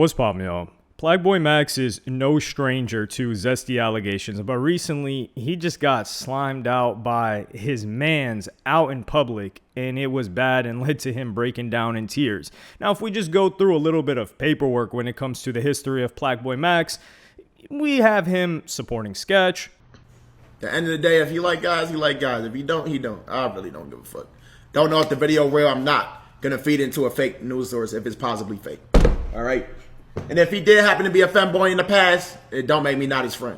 What's poppin', y'all? Plaqueboymax is no stranger to zesty allegations, but recently he just got slimed out by his mans out in public, and it was bad and led to him breaking down in tears. Now, if we just go through a little bit of paperwork when it comes to the history of Plaqueboymax, we have him supporting Sketch. At the end of the day, if you like guys, he like guys. If you don't, he don't. I really don't give a fuck. Don't know if the video real. I'm not gonna feed into a fake news source if it's possibly fake. All right. And if he did happen to be a femboy in the past, it don't make me not his friend.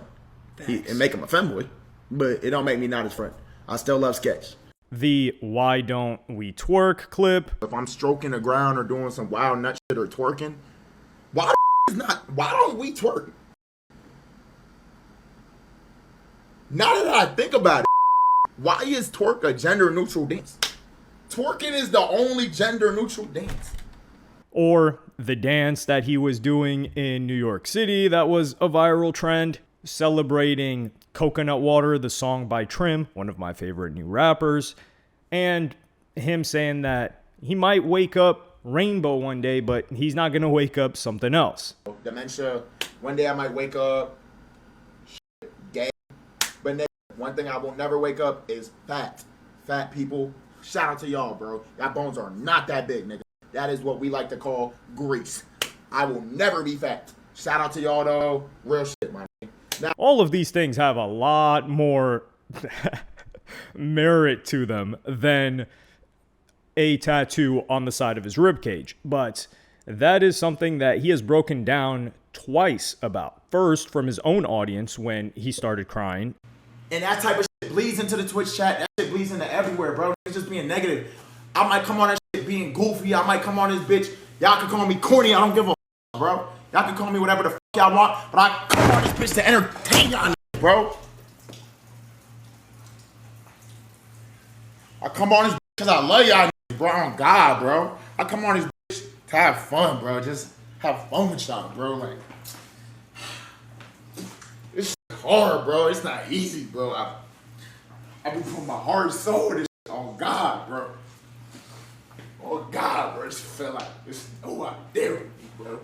It make him a femboy, but it don't make me not his friend. I still love Sketch. The "Why Don't We Twerk" clip. If I'm stroking the ground or doing some wild nut shit or twerking, why don't we twerk? Now that I think about it, why is twerk a gender neutral dance? Twerking is the only gender neutral dance. Or the dance that he was doing in New York City that was a viral trend, celebrating Coconut Water, the song by Trim, one of my favorite new rappers, and him saying that he might wake up rainbow one day, but he's not going to wake up something else. Dementia, one day I might wake up gay, but one thing I will never wake up is fat. Fat people, shout out to y'all, bro. Y'all bones are not that big, nigga. That is what we like to call grease. I will never be fat. Shout out to y'all, though. Real shit, my nigga. Now, all of these things have a lot more merit to them than a tattoo on the side of his ribcage. But that is something that he has broken down twice about. First, from his own audience when he started crying. And that type of shit bleeds into the Twitch chat. That shit bleeds into everywhere, bro. It's just being negative. I might come on that shit being goofy. I might come on this bitch. Y'all can call me corny. I don't give a bro. Y'all can call me whatever the y'all want. But I come on this bitch to entertain y'all, bro. I come on this bitch because I love y'all, bro. Oh, God, bro. I come on this bitch to have fun, bro. Just have fun with y'all, bro. Like, it's hard, bro. It's not easy, bro. I be putting my heart and soul in this shit. Oh, God, bro. Oh, God, bro. It felt like there's no out there with me, bro.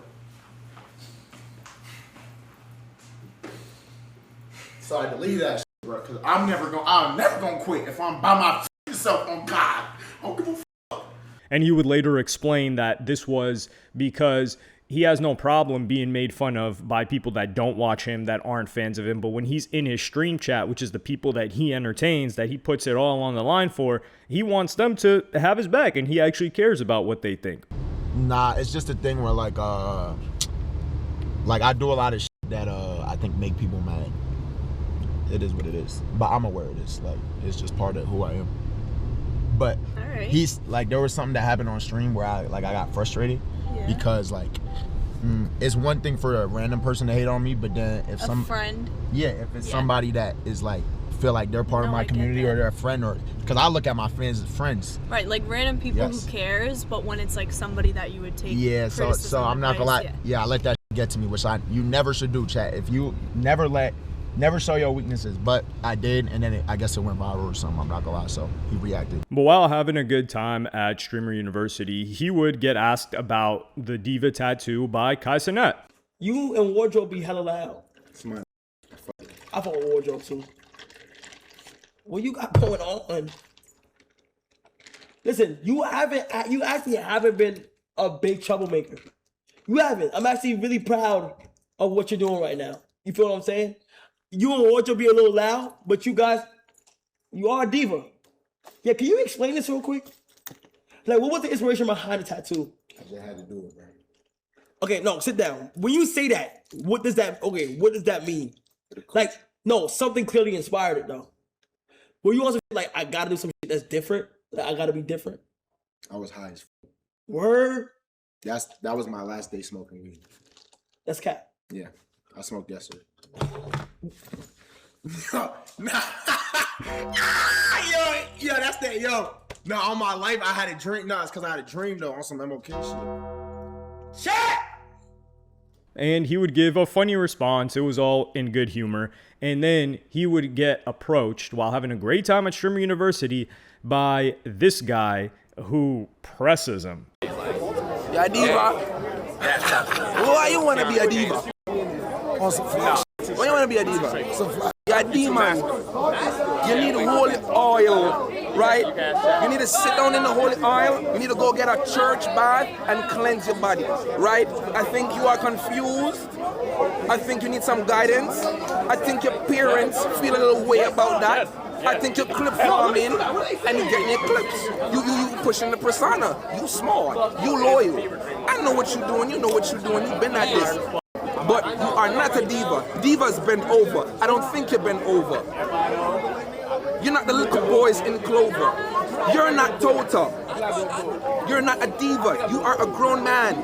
So I delete that shit, bro, because I'm never gonna quit if I'm by my self on God. I don't give a fuck. And he would later explain that this was because he has no problem being made fun of by people that don't watch him, that aren't fans of him. But when he's in his stream chat, which is the people that he entertains, that he puts it all on the line for, he wants them to have his back, and he actually cares about what they think. Nah, it's just a thing where like I do a lot of shit that I think make people mad. It is what it is. But I'm aware of this. Like, it's just part of who I am. But he's like, there was something that happened on stream where I got frustrated because like it's one thing for a random person to hate on me, but then if if it's somebody that is like feel like they're part of my community or they're a friend, or because I look at my fans as friends. Right, like random people who cares, but when it's like somebody that you would take so I'm not gonna lie. I let that get to me, which you never should do, chat. If you never show your weaknesses, but I did, and then I guess it went viral or something, I'm not gonna lie, so he reacted. But while having a good time at Streamer University, he would get asked about the Diva tattoo by Kai Cenat. You and Wardrobe be hella loud. Smart. I follow Wardrobe too. What you got going on? Listen, you actually haven't been a big troublemaker. You haven't. I'm actually really proud of what you're doing right now. You feel what I'm saying? You and Wardrobe be a little loud, but you guys, you are a diva. Yeah, can you explain this real quick? Like, what was the inspiration behind the tattoo? I just had to do it, bro. Okay, no, sit down. When you say that, what does that mean? Like, no, something clearly inspired it, though. Were you also like, I gotta do some shit that's different? Like, I gotta be different? I was high as fuck. Word? That was my last day smoking weed. That's cap. Yeah, I smoked yesterday. Yo, that's that, yo. No, all my life I had a dream. No, it's because I had a dream, though, on some MOK shit. Shit! And he would give a funny response. It was all in good humor. And then he would get approached while having a great time at Streamer University by this guy who presses him. Yeah, diva. Why you want to be a diva? Why you want to be a diva? You're a demon. You need holy oil, right? You need to sit down in the holy oil. You need to go get a church bath and cleanse your body, right? I think you are confused. I think you need some guidance. I think your parents feel a little way about that. I think you're clip farming and you're getting your clips. You pushing the persona. You smart. You loyal. I know what you're doing. You know what you're doing. You've been at this. But you are not a diva. Divas bend over. I don't think you bend over. You're not the little boys in Clover. You're not Tota. You're not a diva. You are a grown man.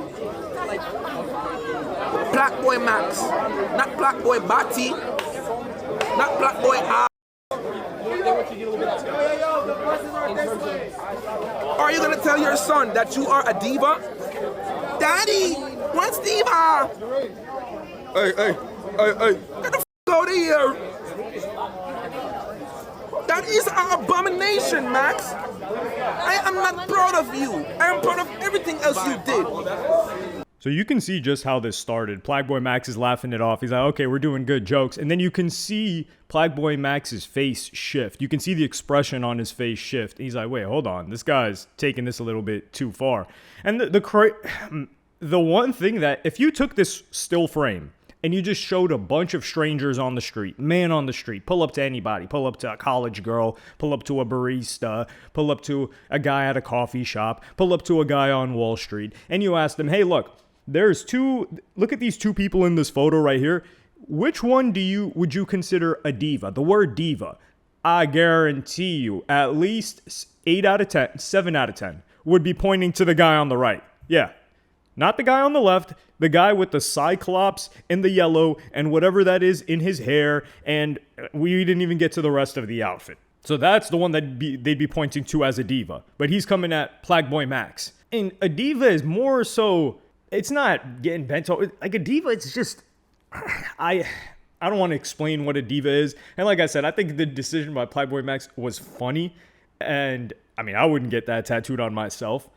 Plaqueboymax. Not Plaqueboybati. Not Plaqueboy. Are you gonna tell your son that you are a diva? Daddy, what's diva? Hey, get the f*** out of here. That is an abomination, Max. I am not proud of you. I am proud of everything else you did. So you can see just how this started. Plaqueboymax is laughing it off. He's like, okay, we're doing good jokes. And then you can see Plaqueboymax's face shift. You can see the expression on his face shift. He's like, wait, hold on. This guy's taking this a little bit too far. And the one thing that, if you took this still frame and you just showed a bunch of strangers on the street, man on the street, pull up to anybody, pull up to a college girl, pull up to a barista, pull up to a guy at a coffee shop, pull up to a guy on Wall Street, and you ask them, hey, look at these two people in this photo right here. Which one would you consider a diva? The word diva, I guarantee you at least 8 out of 10, 7 out of 10 would be pointing to the guy on the right. Yeah. Not the guy on the left, the guy with the cyclops and the yellow and whatever that is in his hair, and we didn't even get to the rest of the outfit. So that's the one that they'd be pointing to as a diva. But he's coming at Plaqueboymax. And a diva is more so, it's not getting bent over. Like a diva, it's just, I don't want to explain what a diva is. And like I said, I think the decision by Plaqueboymax was funny. And I mean, I wouldn't get that tattooed on myself,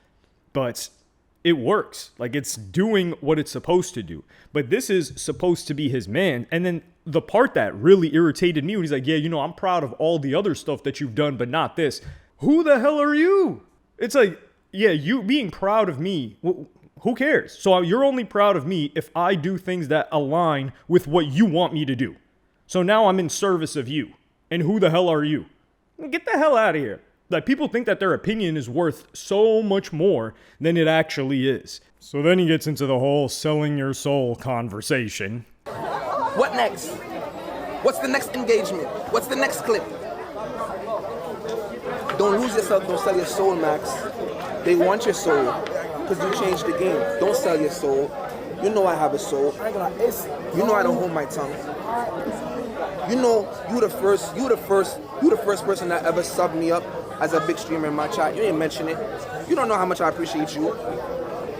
but it works. Like, it's doing what it's supposed to do. But this is supposed to be his man. And then the part that really irritated me when he's like, yeah, I'm proud of all the other stuff that you've done, but not this. Who the hell are you? It's like, yeah, you being proud of me, who cares? So you're only proud of me if I do things that align with what you want me to do. So now I'm in service of you. And who the hell are you? Get the hell out of here. Like, people think that their opinion is worth so much more than it actually is. So then he gets into the whole selling your soul conversation. What next? What's the next engagement? What's the next clip? Don't lose yourself, don't sell your soul, Max. They want your soul because you changed the game. Don't sell your soul. You know I have a soul. You know I don't hold my tongue. You know you the first person that ever subbed me up as a big streamer in my chat. You ain't mention it. You don't know how much I appreciate you.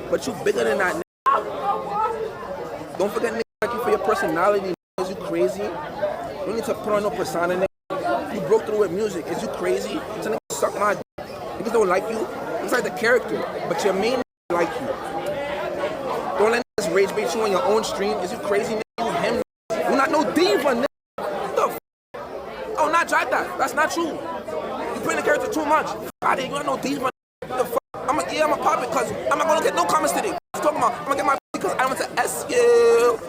But you bigger than that, nigga. Don't forget, nigga, like you for your personality, nigga. Is you crazy? You don't need to put on no persona, nigga. You broke through with music. Is you crazy? So nigga, suck my d. Niggas don't like you. It's like the character. But your main nigga like you. Don't let niggas rage bait you on your own stream. Is you crazy, nigga? You him. You're not no diva, nigga. What the f? Oh, not drive that. That's not true. You playing the character too much. I didn't. You not no diva. What the f? I'm gonna pop it because I'm not gonna get no comments today. I'm talking about I'm gonna get my because I want to SU.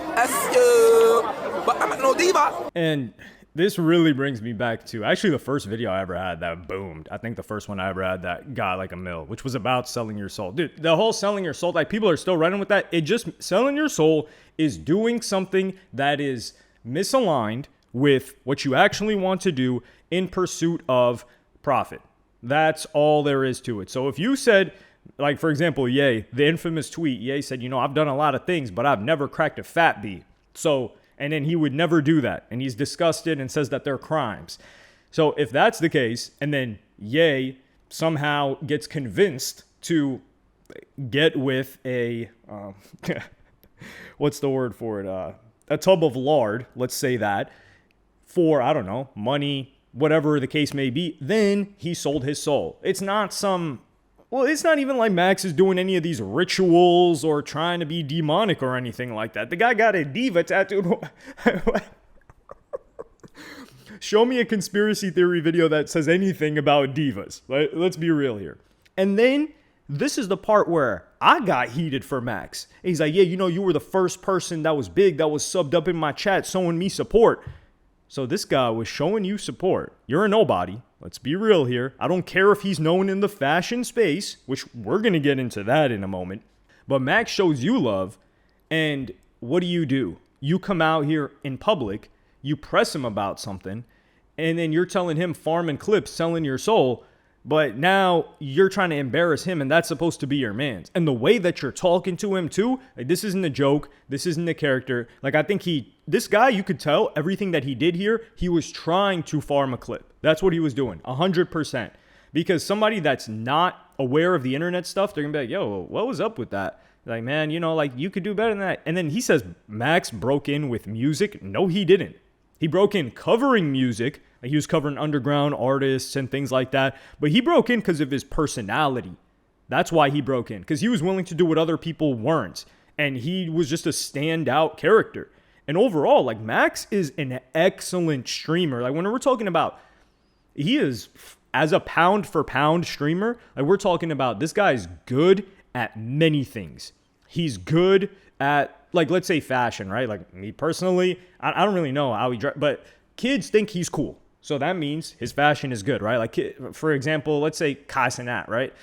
But I'm not no diva. And this really brings me back to actually the first video I ever had that boomed. I think the first one I ever had that got like a mil, which was about selling your soul. Dude, the whole selling your soul, like people are still running with that. It just, selling your soul is doing something that is misaligned with what you actually want to do in pursuit of profit. That's all there is to it. So if you said, like, for example, Ye, the infamous tweet, Ye said, I've done a lot of things, but I've never cracked a fat bee. So, and then he would never do that. And he's disgusted and says that they're crimes. So if that's the case, and then Ye somehow gets convinced to get with a, what's the word for it? A tub of lard, let's say that, for, I don't know, money, whatever the case may be, then he sold his soul. It's not some Well, it's not even like Max is doing any of these rituals or trying to be demonic or anything like that. The guy got a diva tattooed. Show me a conspiracy theory video that says anything about divas. Let's be real here. And then this is the part where I got heated for Max. He's like, yeah, you were the first person that was big, that was subbed up in my chat, showing me support. So this guy was showing you support. You're a nobody. Let's be real here. I don't care if he's known in the fashion space, which we're going to get into that in a moment. But Max shows you love. And what do? You come out here in public, you press him about something, and then you're telling him farming clips, selling your soul. But now you're trying to embarrass him, and that's supposed to be your man's. And the way that you're talking to him too, like, this isn't a joke. This isn't a character. Like, I think this guy, you could tell everything that he did here, he was trying to farm a clip. That's what he was doing, 100%. Because somebody that's not aware of the internet stuff, they're gonna be like, yo, what was up with that? Like, man, you could do better than that. And then he says Max broke in with music. No, he didn't. He broke in covering music. Like, he was covering underground artists and things like that. But he broke in because of his personality. That's why he broke in. Because he was willing to do what other people weren't. And he was just a standout character. And overall, like, Max is an excellent streamer. Like, when we're talking about, he is, as a pound for pound streamer, like, we're talking about, this guy's good at many things. He's good at, like, let's say fashion, right? Like, me personally, I don't really know how he dress, but kids think he's cool. So that means his fashion is good, right? Like, for example, let's say Kai Cenat, right?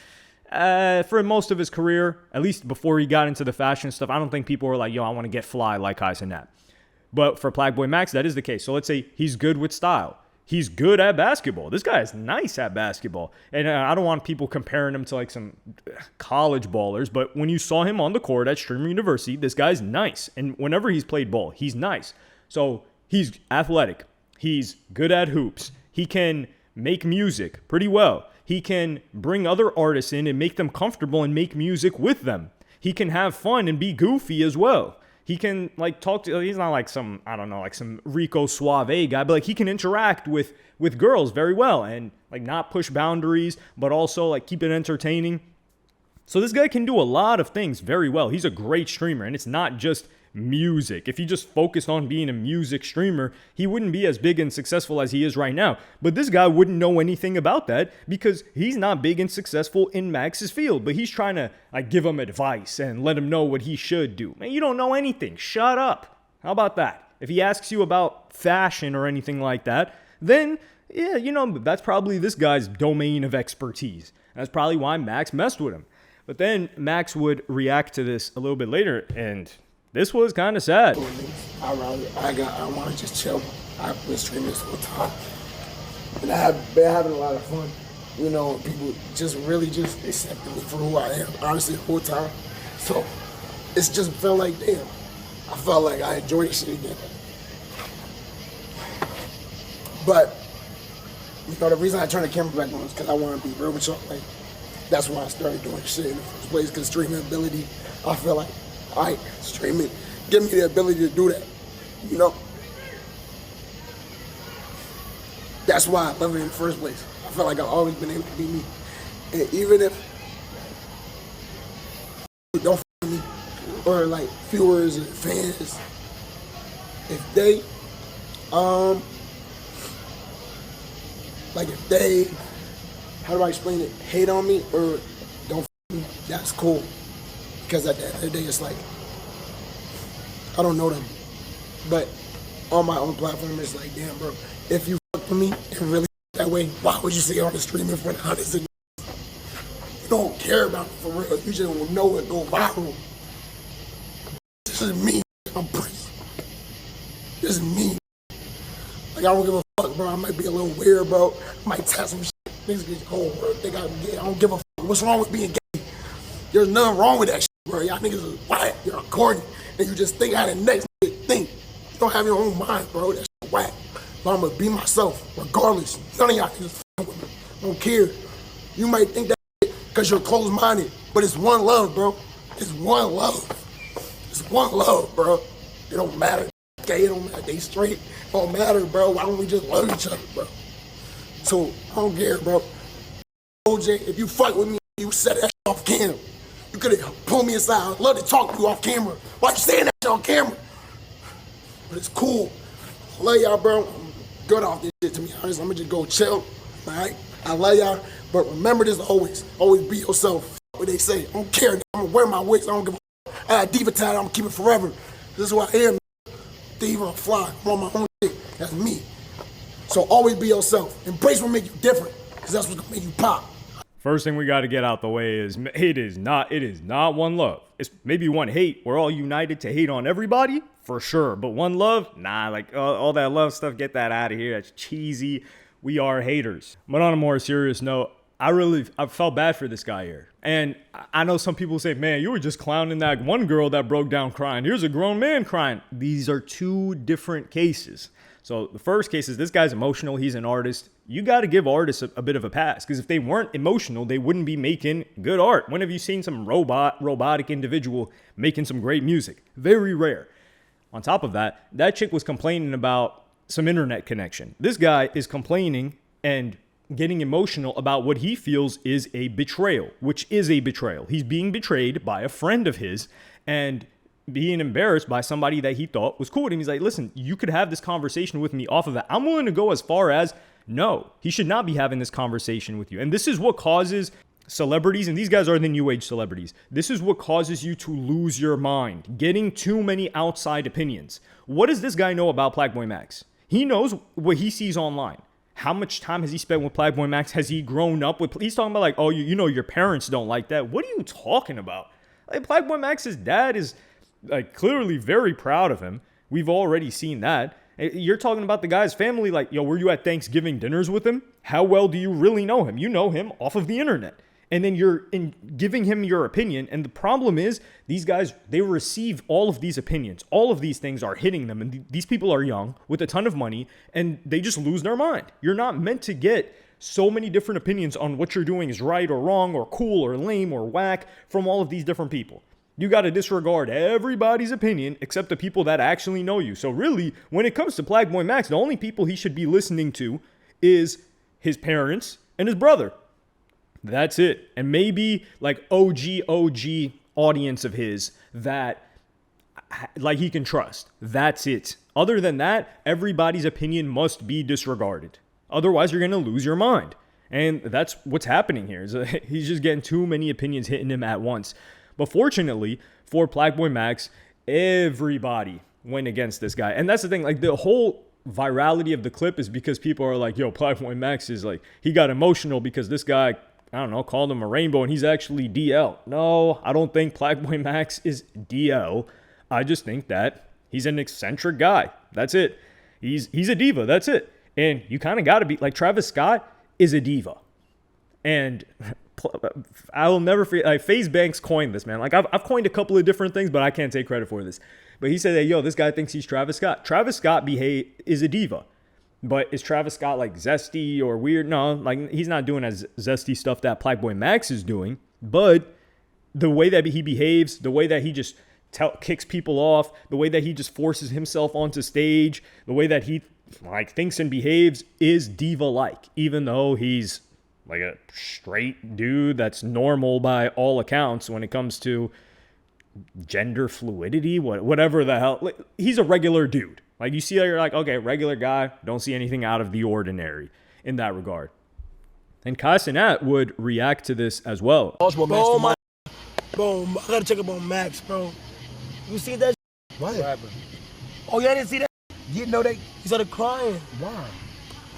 For most of his career, at least before he got into the fashion stuff, I don't think people were like, yo, I want to get fly like Kai Cenat. But for Plaqueboymax, that is the case. So let's say he's good with style. He's good at basketball. This guy is nice at basketball. And I don't want people comparing him to like some college ballers, but when you saw him on the court at Streamer University, this guy's nice. And whenever he's played ball, he's nice. So he's athletic. He's good at hoops. He can make music pretty well. He can bring other artists in and make them comfortable and make music with them. He can have fun and be goofy as well. He can like talk to, he's not like some, I don't know, like some Rico Suave guy, but like he can interact with girls very well and like not push boundaries, but also like keep it entertaining. So this guy can do a lot of things very well. He's a great streamer, and it's not just music. If he just focused on being a music streamer, he wouldn't be as big and successful as he is right now. But this guy wouldn't know anything about that because he's not big and successful in Max's field, but he's trying to like give him advice and let him know what he should do. Man, you don't know anything. Shut up. How about that? If he asks you about fashion or anything like that, then yeah, that's probably this guy's domain of expertise. That's probably why Max messed with him. But then Max would react to this a little bit later, and this was kind of sad. I want to just chill. I've been streaming this whole time, and I have been having a lot of fun. People just really just accepting me for who I am, honestly, the whole time. So it's just felt like, damn, I felt like I enjoyed this shit again. But the reason I turned the camera back on is because I want to be real with y'all. Like, that's why I started doing shit in the first place, because streaming ability, I feel like, streaming, give me the ability to do that, That's why I love it in the first place. I feel like I've always been able to be me. And even if you don't f me, or like viewers and fans, if they, if they, how do I explain it, hate on me or don't f me, that's cool. Because at the end of the day, it's like, I don't know them. But on my own platform, it's like, damn, bro, if you fuck with me and really that way, why would you say on the stream in front of hundreds of you don't care about it for real. You just don't know it go viral. This is me. I'm pretty. This is me. Like, I don't give a fuck, bro. I might be a little weird, bro. I might tap some shit. Niggas get whole world think I'm gay. I don't give a fuck. What's wrong with being gay? There's nothing wrong with that shit, bro. Y'all niggas is whack. You're corny. And you just think how the next nigga think. You don't have your own mind, bro. That shit whack. But I'm gonna be myself, regardless. None of y'all niggas f with me. I don't care. You might think that shit because you're closed-minded, but it's one love, bro. It's one love. It's one love, bro. It don't matter. Gay, it don't matter. They straight. It don't matter, bro. Why don't we just love each other, bro? So, I don't care, bro. OJ, if you fight with me, You said that off camera. You could have pulled me aside. I'd love to talk to you off camera. Why you saying that shit on camera? But it's cool. I love y'all, bro. I'm good off this shit, to be honest. I'm gonna just go chill, all right? I love y'all, but remember this always. Always be yourself. What they say. I don't care. I'm gonna wear my wigs. I don't give a I got diva tag. I'm gonna keep it forever. This is who I am. Diva, I'm fly. I'm on my own shit. That's me. So always be yourself. Embrace what make you different, because that's what's gonna make you pop. First thing we got to get out the way is it is not one love. It's maybe one hate. We're all united to hate on everybody, for sure. But one love, nah, like all that love stuff, get that out of here. That's cheesy. We are haters. But on a more serious note, I felt bad for this guy here. And I know some people say, man, you were just clowning that one girl that broke down crying. Here's a grown man crying. These are two different cases. So the first case is this guy's emotional. He's an artist. You got to give artists a bit of a pass, because if they weren't emotional, they wouldn't be making good art. When have you seen some robotic individual making some great music? Very rare. On top of that, that chick was complaining about some internet connection. This guy is complaining and getting emotional about what he feels is a betrayal, which is a betrayal. He's being betrayed by a friend of his and being embarrassed by somebody that he thought was cool. And he's like, listen, you could have this conversation with me off of that. I'm willing to go as far as, no, he should not be having this conversation with you. And this is what causes celebrities, and these guys are the new age celebrities. This is what causes you to lose your mind, getting too many outside opinions. What does this guy know about Plaqueboymax? He knows what he sees online. How much time has he spent with Plaqueboymax? Has he grown up with? He's talking about like, oh, you know, your parents don't like that. What are you talking about? Like, Plaqueboymax's dad is like clearly very proud of him. We've already seen that. You're talking about the guy's family. Like, yo, were you at Thanksgiving dinners with him? How well do you really know him? You know him off of the internet. And then you're giving him your opinion. And the problem is these guys, they receive all of these opinions. All of these things are hitting them. And these people are young with a ton of money and they just lose their mind. You're not meant to get so many different opinions on what you're doing is right or wrong or cool or lame or whack from all of these different people. You got to disregard everybody's opinion except the people that actually know you. So really, when it comes to Plaqueboymax, the only people he should be listening to is his parents and his brother. That's it. And maybe like OG audience of his that like he can trust. That's it. Other than that, everybody's opinion must be disregarded. Otherwise, you're going to lose your mind. And that's what's happening here. He's just getting too many opinions hitting him at once. But fortunately for Plaqueboymax, everybody went against this guy. And that's the thing, like the whole virality of the clip is because people are like, yo, Plaqueboymax is like, he got emotional because this guy, I don't know, called him a rainbow and he's actually DL. No, I don't think Plaqueboymax is DL. I just think that he's an eccentric guy. That's it. He's a diva. That's it. And you kind of got to be like Travis Scott is a diva. And I will never forget, like FaZe Banks coined this, man. Like I've coined a couple of different things, but I can't take credit for this. But he said that, yo, this guy thinks he's Travis Scott. Travis Scott is a diva. But is Travis Scott like zesty or weird? No, like he's not doing as zesty stuff that Plaqueboymax is doing. But the way that he behaves, the way that he just kicks people off, the way that he just forces himself onto stage, the way that he like thinks and behaves is diva-like, even though he's like a straight dude that's normal by all accounts when it comes to gender fluidity, whatever the hell. Like, he's a regular dude. Like you see, you're like, okay, regular guy, don't see anything out of the ordinary in that regard. And Kai Cenat would react to this as well. Boom, I gotta check up on Max, bro. You see that? What happened? Oh, yeah, I didn't see that? You know they. He started crying. Why?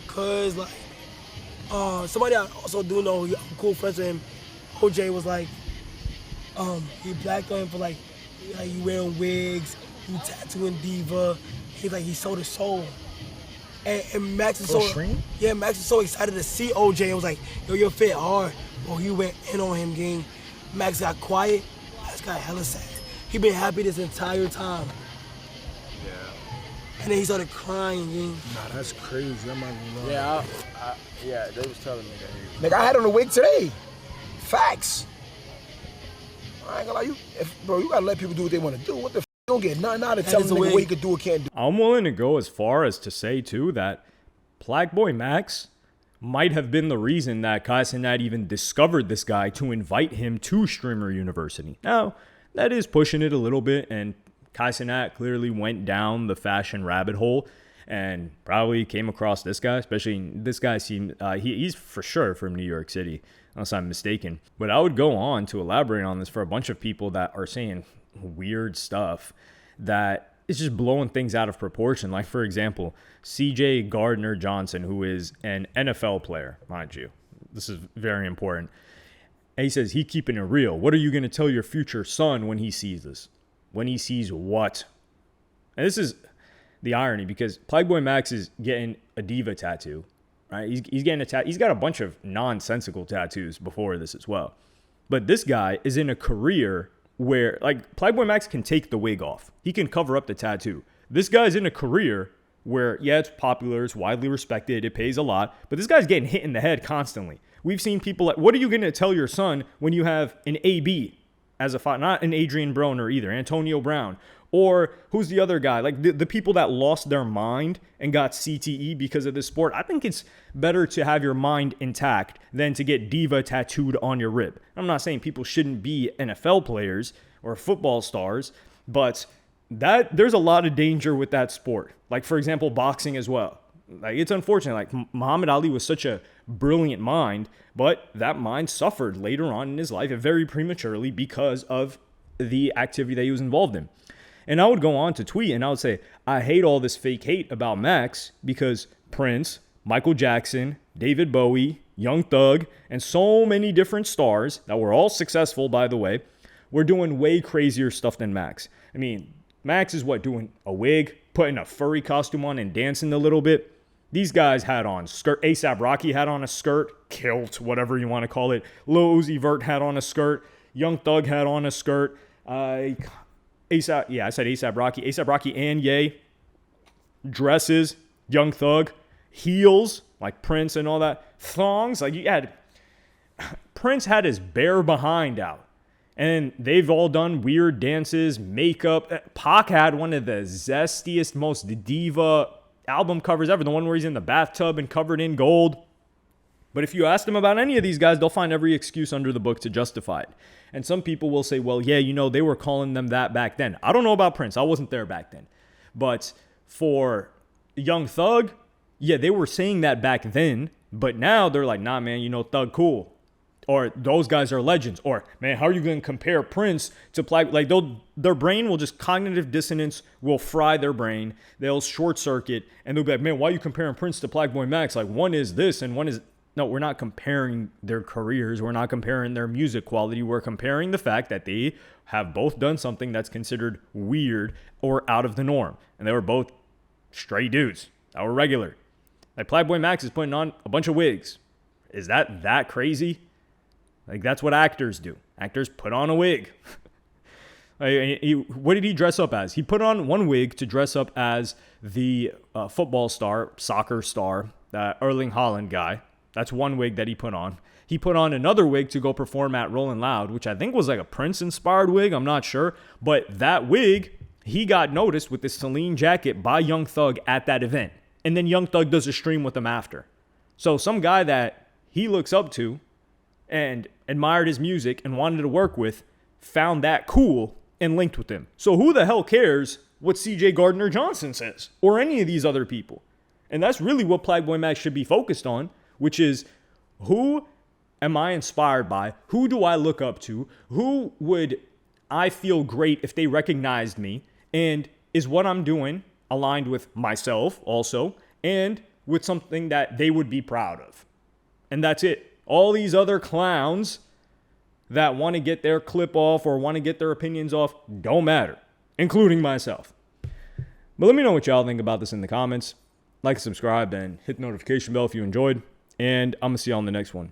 Cause like, somebody I also do know, I'm cool friends with him. OJ was like, he blacked on him for like you wearing wigs, you tattooing diva. He's like, he sold his soul. And Max is Max is so excited to see OJ. It was like, yo, you're fit hard. Well, he went in on him, gang. Max got quiet. Max got hella sad. He been happy this entire time. Yeah. And then he started crying, gang. Nah, that's crazy. I'm not gonna lie. Yeah, yeah, they was telling me that. Nigga, I had on a wig today. Facts. I ain't gonna lie, bro, you gotta let people do what they wanna do. What the f? You don't get nothing out of telling a nigga what he could do or can't do. I'm willing to go as far as to say, too, that Plaqueboymax might have been the reason that Kai Cenat even discovered this guy to invite him to Streamer University. Now, that is pushing it a little bit, and Kai Cenat clearly went down the fashion rabbit hole and probably came across this guy, especially this guy seemed, he's for sure from New York City, unless I'm mistaken. But I would go on to elaborate on this for a bunch of people that are saying weird stuff that is just blowing things out of proportion. Like, for example, CJ Gardner-Johnson, who is an NFL player, mind you. This is very important. And he says, he keeping it real. What are you going to tell your future son when he sees this? When he sees what? And this is the irony, because Plaqueboymax is getting a diva tattoo, right? He's getting a tattoo. He's got a bunch of nonsensical tattoos before this as well. But this guy is in a career where, like, Plaqueboymax can take the wig off. He can cover up the tattoo. This guy's in a career where, yeah, it's popular, it's widely respected, it pays a lot, but this guy's getting hit in the head constantly. We've seen people like, what are you going to tell your son when you have an AB as a father? Not an Adrian Broner either, Antonio Brown. Or who's the other guy? Like the people that lost their mind and got CTE because of this sport. I think it's better to have your mind intact than to get diva tattooed on your rib. I'm not saying people shouldn't be NFL players or football stars, but that there's a lot of danger with that sport. Like, for example, boxing as well. Like, it's unfortunate. Like, Muhammad Ali was such a brilliant mind, but that mind suffered later on in his life very prematurely because of the activity that he was involved in. And I would go on to tweet and I would say, I hate all this fake hate about Max because Prince, Michael Jackson, David Bowie, Young Thug, and so many different stars that were all successful, by the way, were doing way crazier stuff than Max. I mean, Max is doing a wig, putting a furry costume on and dancing a little bit. These guys had on skirt. A$AP Rocky had on a skirt, kilt, whatever you want to call it. Lil Uzi Vert had on a skirt. Young Thug had on a skirt. A$AP Rocky. A$AP Rocky and Ye. Dresses, Young Thug. Heels, like Prince and all that. Thongs, like you had. Prince had his bare behind out. And they've all done weird dances, makeup. Pac had one of the zestiest, most diva album covers ever. The one where he's in the bathtub and covered in gold. But if you ask them about any of these guys, they'll find every excuse under the book to justify it. And some people will say, well, yeah, they were calling them that back then. I don't know about Prince. I wasn't there back then. But for Young Thug, yeah, they were saying that back then. But now they're like, nah, man, Thug cool. Or those guys are legends. Or, man, how are you going to compare Prince to Like, their brain will just, cognitive dissonance will fry their brain. They'll short circuit. And they'll be like, man, why are you comparing Prince to Plaqueboymax? Like, one is this and one is... No, we're not comparing their careers. We're not comparing their music quality. We're comparing the fact that they have both done something that's considered weird or out of the norm. And they were both straight dudes that were regular. Like, Plaqueboymax is putting on a bunch of wigs. Is that crazy? Like, that's what actors do. Actors put on a wig. What did he dress up as? He put on one wig to dress up as the football star, soccer star, Erling Haaland guy. That's one wig that he put on. He put on another wig to go perform at Rolling Loud, which I think was like a Prince-inspired wig. I'm not sure. But that wig, he got noticed with this Celine jacket by Young Thug at that event. And then Young Thug does a stream with him after. So some guy that he looks up to and admired his music and wanted to work with found that cool and linked with him. So who the hell cares what CJ Gardner-Johnson says or any of these other people? And that's really what Plaqueboymax should be focused on, which is, who am I inspired by? Who do I look up to? Who would I feel great if they recognized me? And is what I'm doing aligned with myself also and with something that they would be proud of? And that's it. All these other clowns that want to get their clip off or want to get their opinions off don't matter, including myself. But let me know what y'all think about this in the comments. Like, subscribe, and hit the notification bell if you enjoyed. And I'm going to see y'all on the next one.